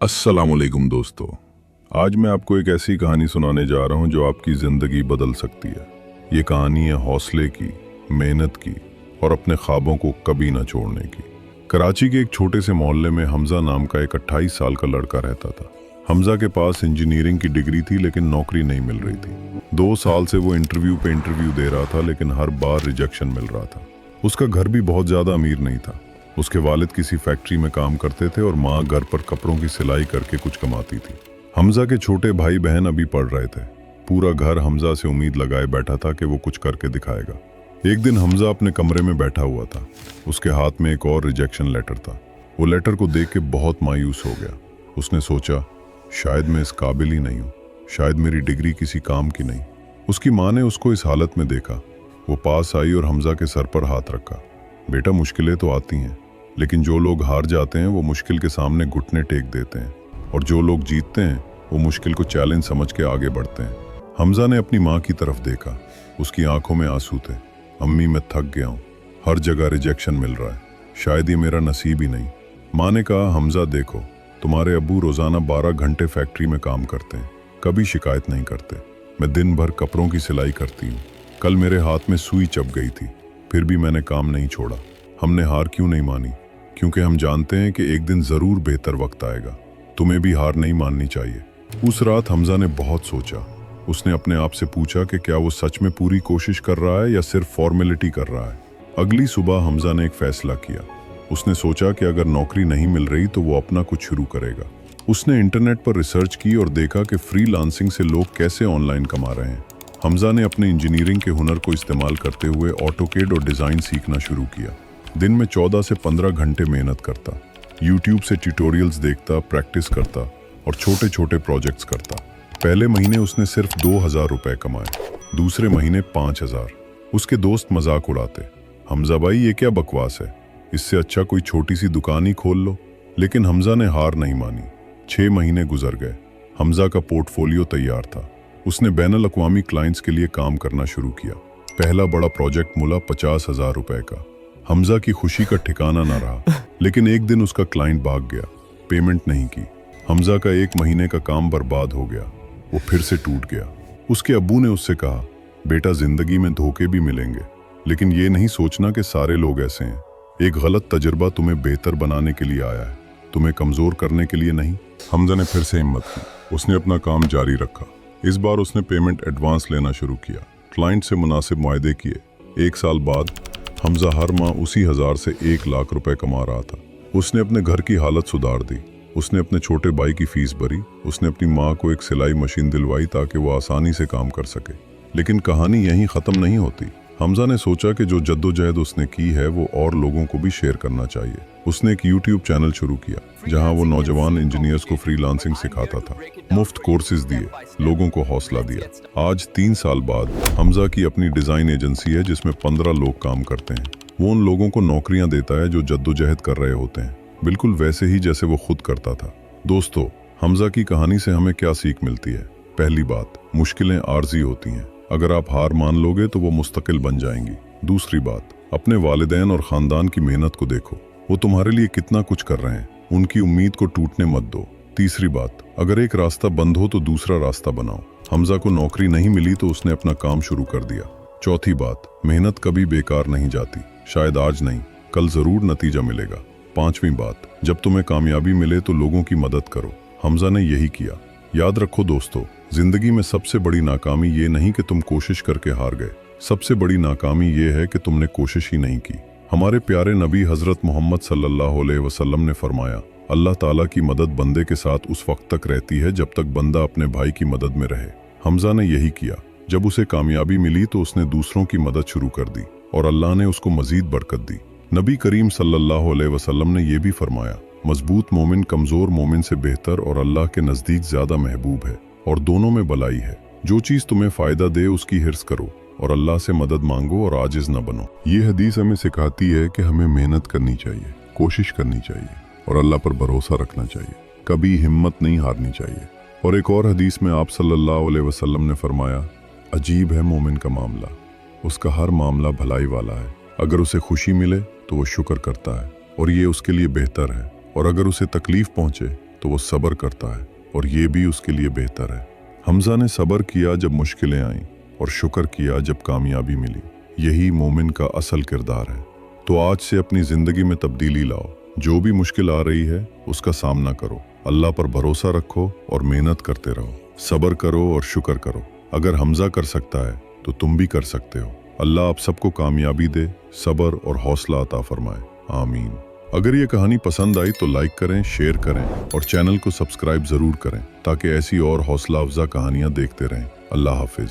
अस्सलामुअलैकुम दोस्तों। आज मैं आपको एक ऐसी कहानी सुनाने जा रहा हूं जो आपकी ज़िंदगी बदल सकती है। ये कहानी है हौसले की, मेहनत की और अपने ख्वाबों को कभी ना छोड़ने की। कराची के एक छोटे से मोहल्ले में हमजा नाम का एक 28 साल का लड़का रहता था। हमजा के पास इंजीनियरिंग की डिग्री थी लेकिन नौकरी नहीं मिल रही थी। 2 साल से वो इंटरव्यू पे इंटरव्यू दे रहा था लेकिन हर बार रिजेक्शन मिल रहा था। उसका घर भी बहुत ज़्यादा अमीर नहीं था। उसके वालिद किसी फैक्ट्री में काम करते थे और माँ घर पर कपड़ों की सिलाई करके कुछ कमाती थी। हमजा के छोटे भाई बहन अभी पढ़ रहे थे। पूरा घर हमजा से उम्मीद लगाए बैठा था कि वो कुछ करके दिखाएगा। एक दिन हमजा अपने कमरे में बैठा हुआ था। उसके हाथ में एक और रिजेक्शन लेटर था। वो लेटर को देख के बहुत मायूस हो गया। उसने सोचा, शायद मैं इस काबिल ही नहीं हूँ, शायद मेरी डिग्री किसी काम की नहीं। उसकी माँ ने उसको इस हालत में देखा। वो पास आई और हमजा के सर पर हाथ रखा। बेटा, मुश्किलें तो आती हैं, लेकिन जो लोग हार जाते हैं वो मुश्किल के सामने घुटने टेक देते हैं, और जो लोग जीतते हैं वो मुश्किल को चैलेंज समझ के आगे बढ़ते हैं। हमजा ने अपनी माँ की तरफ देखा। उसकी आंखों में आंसू थे। अम्मी, मैं थक गया हूँ, हर जगह रिजेक्शन मिल रहा है, शायद ये मेरा नसीब ही नहीं। माँ ने कहा, हमजा देखो, तुम्हारे अब्बू रोजाना 12 घंटे फैक्ट्री में काम करते हैं, कभी शिकायत नहीं करते। मैं दिन भर कपड़ों की सिलाई करती हूँ। कल मेरे हाथ में सुई चुभ गई थी, फिर भी मैंने काम नहीं छोड़ा। हमने हार क्यों नहीं मानी? क्योंकि हम जानते हैं कि एक दिन जरूर बेहतर वक्त आएगा। तुम्हें भी हार नहीं माननी चाहिए। उस रात हमजा ने बहुत सोचा। उसने अपने आप से पूछा कि क्या वो सच में पूरी कोशिश कर रहा है या सिर्फ फॉर्मेलिटी कर रहा है। अगली सुबह हमजा ने एक फैसला किया। उसने सोचा कि अगर नौकरी नहीं मिल रही तो वो अपना कुछ शुरू करेगा। उसने इंटरनेट पर रिसर्च की और देखा कि फ्रीलांसिंग से लोग कैसे ऑनलाइन कमा रहे हैं। हमजा ने अपने इंजीनियरिंग के हुनर को इस्तेमाल करते हुए ऑटोकेड और डिज़ाइन सीखना शुरू किया। दिन में 14 से 15 घंटे मेहनत करता, यूट्यूब से ट्यूटोरियल्स देखता, प्रैक्टिस करता और छोटे छोटे प्रोजेक्ट्स करता। पहले महीने उसने सिर्फ 2000 रुपए कमाए, दूसरे महीने 5000। उसके दोस्त मजाक उड़ाते, हमजा भाई ये क्या बकवास है, इससे अच्छा कोई छोटी सी दुकान ही खोल लो। लेकिन हमजा ने हार नहीं मानी। 6 महीने गुजर गए। हमजा का पोर्टफोलियो तैयार था। उसने बैनुल अक़वामी क्लाइंट्स के लिए काम करना शुरू किया। पहला बड़ा प्रोजेक्ट मिला 50,000 रुपए का। हमजा की खुशी का ठिकाना ना रहा। लेकिन एक दिन उसका क्लाइंट भाग गया, पेमेंट नहीं की। हमजा का 1 महीने का काम बर्बाद हो गया। वो फिर से टूट गया। उसके अब्बू ने उससे कहा, बेटा, जिंदगी में धोखे भी मिलेंगे, लेकिन ये नहीं सोचना कि सारे लोग ऐसे हैं। एक गलत तजुर्बा तुम्हें बेहतर बनाने के लिए आया है, तुम्हें कमजोर करने के लिए नहीं। हमजा ने फिर से हिम्मत की। उसने अपना काम जारी रखा। इस बार उसने पेमेंट एडवांस लेना शुरू किया, क्लाइंट से मुनासिब मुआहदे किए। 1 साल बाद हमजा हर माह उसी 1000 से 1 लाख रुपए कमा रहा था। उसने अपने घर की हालत सुधार दी। उसने अपने छोटे भाई की फीस भरी। उसने अपनी माँ को एक सिलाई मशीन दिलवाई ताकि वो आसानी से काम कर सके। लेकिन कहानी यहीं ख़त्म नहीं होती। हमजा ने सोचा कि जो जद्दोजहद उसने की है वो और लोगों को भी शेयर करना चाहिए। उसने एक यूट्यूब चैनल शुरू किया जहां वो नौजवान इंजीनियर्स को फ्रीलांसिंग सिखाता था, मुफ्त कोर्सेज दिए, लोगों को हौसला दिया। आज 3 साल बाद हमजा की अपनी डिज़ाइन एजेंसी है जिसमें 15 लोग काम करते हैं। वो उन लोगों को नौकरियां देता है जो जद्दोजहद कर रहे होते हैं, बिल्कुल वैसे ही जैसे वो खुद करता था। दोस्तों, हमजा की कहानी से हमें क्या सीख मिलती है? पहली बात, मुश्किलें आर्जी होती हैं। अगर आप हार मान लोगे तो वो मुस्तकिल बन जाएंगी। दूसरी बात, अपने वालिदैन और ख़ानदान की मेहनत को देखो, वो तुम्हारे लिए कितना कुछ कर रहे हैं, उनकी उम्मीद को टूटने मत दो। तीसरी बात, अगर एक रास्ता बंद हो तो दूसरा रास्ता बनाओ। हमजा को नौकरी नहीं मिली तो उसने अपना काम शुरू कर दिया। चौथी बात, मेहनत कभी बेकार नहीं जाती, शायद आज नहीं, कल जरूर नतीजा मिलेगा। 5वीं बात, जब तुम्हें कामयाबी मिले तो लोगों की मदद करो। हमजा ने यही किया। याद रखो दोस्तों, जिंदगी में सबसे बड़ी नाकामी ये नहीं कि तुम कोशिश करके हार गए, सबसे बड़ी नाकामी ये है कि तुमने कोशिश ही नहीं की। हमारे प्यारे नबी हजरत मोहम्मद सल्लल्लाहु अलैहि वसल्लम ने फरमाया, अल्लाह ताला की मदद बंदे के साथ उस वक्त तक रहती है जब तक बंदा अपने भाई की मदद में रहे। हमजा ने यही किया। जब उसे कामयाबी मिली तो उसने दूसरों की मदद शुरू कर दी और अल्लाह ने उसको मजीद बरकत दी। नबी करीम सल्लल्लाहु अलैहि वसल्लम ने यह भी फरमाया, मजबूत मोमिन कमजोर मोमिन से बेहतर और अल्लाह के नजदीक ज्यादा महबूब है, और दोनों में भलाई है। जो चीज तुम्हें फायदा दे उसकी हिर्स करो और अल्लाह से मदद मांगो और आजिज न बनो। ये हदीस हमें सिखाती है कि हमें मेहनत करनी चाहिए, कोशिश करनी चाहिए और अल्लाह पर भरोसा रखना चाहिए, कभी हिम्मत नहीं हारनी चाहिए। और एक और हदीस में आप सल्लल्लाहु अलैहि वसल्लम ने फरमाया, अजीब है मोमिन का मामला, उसका हर मामला भलाई वाला है। अगर उसे खुशी मिले तो वो शुक्र करता है और ये उसके लिए बेहतर है, और अगर उसे तकलीफ पहुंचे तो वो सब्र करता है और ये भी उसके लिए बेहतर है। हमजा ने सब्र किया जब मुश्किलें आईं और शुक्र किया जब कामयाबी मिली। यही मोमिन का असल किरदार है। तो आज से अपनी जिंदगी में तब्दीली लाओ। जो भी मुश्किल आ रही है उसका सामना करो, अल्लाह पर भरोसा रखो और मेहनत करते रहो। सब्र करो और शुक्र करो। अगर हमजा कर सकता है तो तुम भी कर सकते हो। अल्लाह आप सबको कामयाबी दे, सब्र और हौसला अता फरमाए। आमीन। अगर ये कहानी पसंद आई तो लाइक करें, शेयर करें और चैनल को सब्सक्राइब जरूर करें ताकि ऐसी और हौसला अफजा कहानियां देखते रहें। अल्लाह हाफिज।